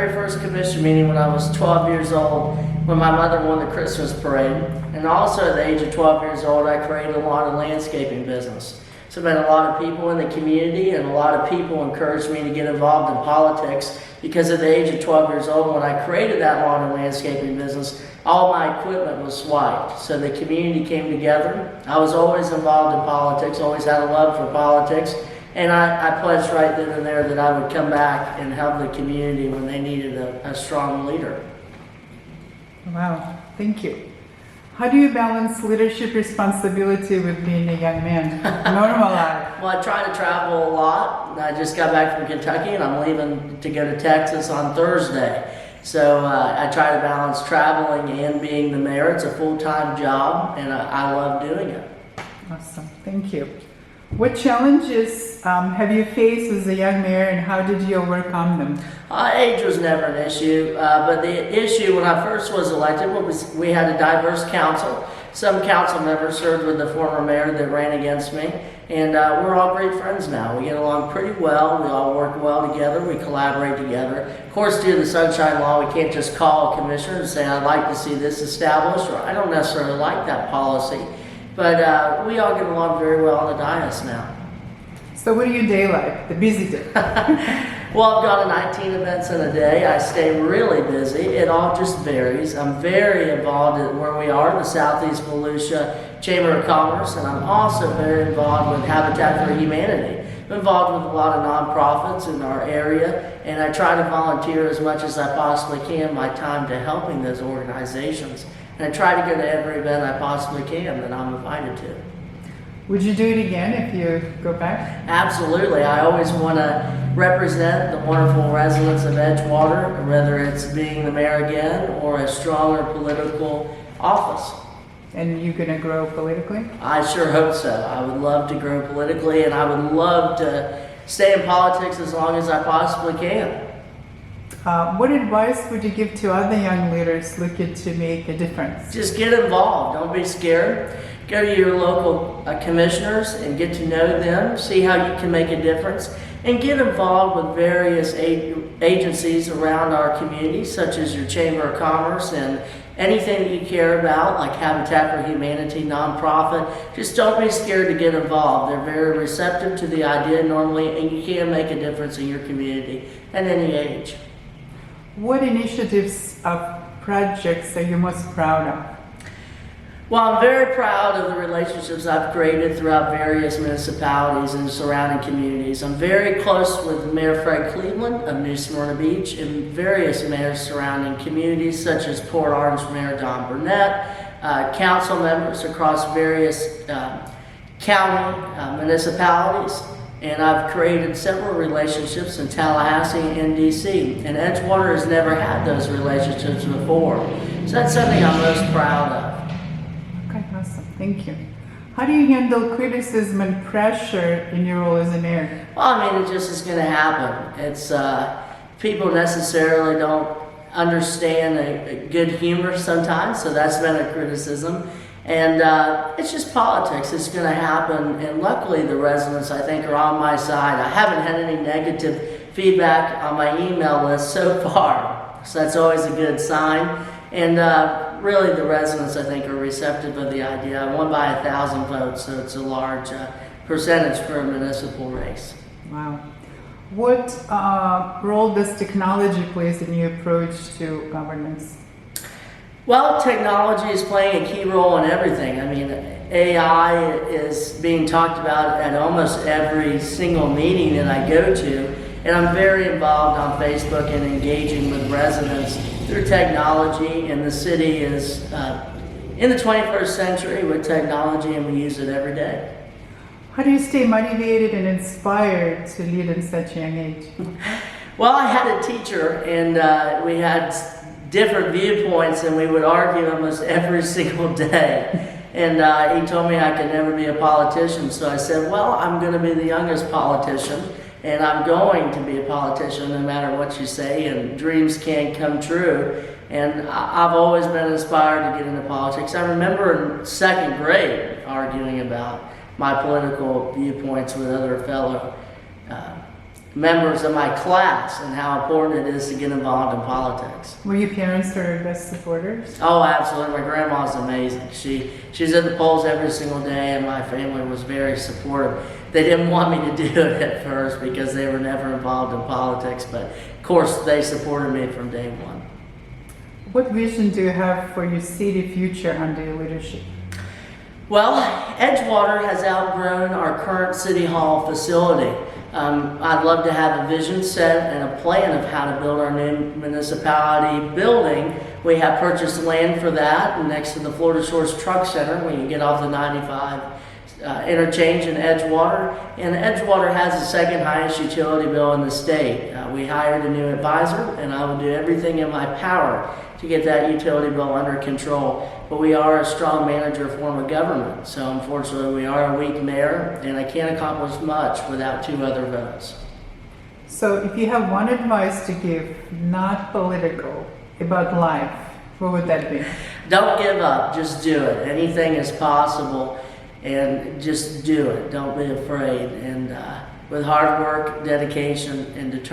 very first commission meeting when I was 12 years old, when my mother won the Christmas parade. And also at the age of 12 years old, I created a lot of landscaping business. So I met a lot of people in the community, and a lot of people encouraged me to get involved in politics, because at the age of 12 years old, when I created that lawn and landscaping business, all my equipment was swiped. So the community came together. I was always involved in politics, always had a love for politics, and I pledged right then and there that I would come back and help the community when they needed a strong leader. Wow, thank you. How do you balance leadership responsibility with being a young man? Normal life. Well, I try to travel a lot. I just got back from Kentucky, and I'm leaving to go to Texas on Thursday. So I try to balance traveling and being the mayor. It's a full-time job, and I love doing it. Awesome, thank you. What challenges have you faced as a young mayor, and how did you overcome them? Age was never an issue, but the issue when I first was elected was we had a diverse council. Some council members served with the former mayor that ran against me, and we're all great friends now. We get along pretty well. We all work well together. We collaborate together. Of course, due to the Sunshine Law, we can't just call a commissioner and say, I'd like to see this established, or I don't necessarily like that policy. But we all get along very well on the dais now. So what do you day like, the busy day? Well, I've gone to 19 events in a day. I stay really busy. It all just varies. I'm very involved in where we are, the Southeast Volusia Chamber of Commerce, and I'm also very involved with Habitat for Humanity. I'm involved with a lot of nonprofits in our area, and I try to volunteer as much as I possibly can my time to helping those organizations. And I try to go to every event I possibly can that I'm invited to. Would you do it again if you go back? Absolutely. I always want to represent the wonderful residents of Edgewater, whether it's being the mayor again or a stronger political office. And you're going to grow politically? I sure hope so. I would love to grow politically, and I would love to stay in politics as long as I possibly can. What advice would you give to other young leaders looking to make a difference? Just get involved. Don't be scared. Go to your local commissioners and get to know them, see how you can make a difference, and get involved with various agencies around our community, such as your Chamber of Commerce and anything that you care about, like Habitat for Humanity, nonprofit. Just don't be scared to get involved. They're very receptive to the idea normally, and you can make a difference in your community at any age. What initiatives of projects are you most proud of? Well, I'm very proud of the relationships I've created throughout various municipalities and surrounding communities. I'm very close with Mayor Fred Cleveland of New Smyrna Beach and various mayors surrounding communities such as Port Orange Mayor Don Burnett, council members across various county municipalities. And I've created several relationships in Tallahassee and DC. And Edgewater has never had those relationships before. So that's something I'm most proud of. Okay, awesome. Thank you. How do you handle criticism and pressure in your role as a mayor? Well, I mean, it just is going to happen. It's people necessarily don't understand a good humor sometimes, so that's been a criticism. And it's just politics. It's going to happen. And luckily, the residents, I think, are on my side. I haven't had any negative feedback on my email list so far. So that's always a good sign. And really, the residents, I think, are receptive of the idea. I won by 1,000 votes, so it's a large percentage for a municipal race. Wow. What role does technology play in your approach to governance? Well, technology is playing a key role in everything. I mean, AI is being talked about at almost every single meeting that I go to, and I'm very involved on Facebook and engaging with residents through technology, and the city is in the 21st century with technology, and we use it every day. How do you stay motivated and inspired to lead in such a young age? Well, I had a teacher, and we had different viewpoints, and we would argue almost every single day. And he told me I could never be a politician. So I said, well, I'm going to be the youngest politician, and I'm going to be a politician no matter what you say, and dreams can come true. And I've always been inspired to get into politics. I remember in second grade arguing about my political viewpoints with other fellow members of my class and how important it is to get involved in politics. Were your parents her best supporters? Oh, absolutely. My grandma's amazing. She's at the polls every single day, and my family was very supportive. They didn't want me to do it at first because they were never involved in politics, but of course they supported me from day one. What vision do you have for your city future under your leadership? Well, Edgewater has outgrown our current City Hall facility. I'd love to have a vision set and a plan of how to build our new municipality building. We have purchased land for that next to the Florida Shores Truck Center when you get off the 95 interchange in Edgewater. And Edgewater has the second highest utility bill in the state. We hired a new advisor, and I will do everything in my power to get that utility bill under control. But we are a strong manager form of government, so unfortunately we are a weak mayor, and I can't accomplish much without 2 other votes. So if you have one advice to give, not political, about life, what would that be? Don't give up, just do it. Anything is possible, and just do it. Don't be afraid. And with hard work, dedication, and determination,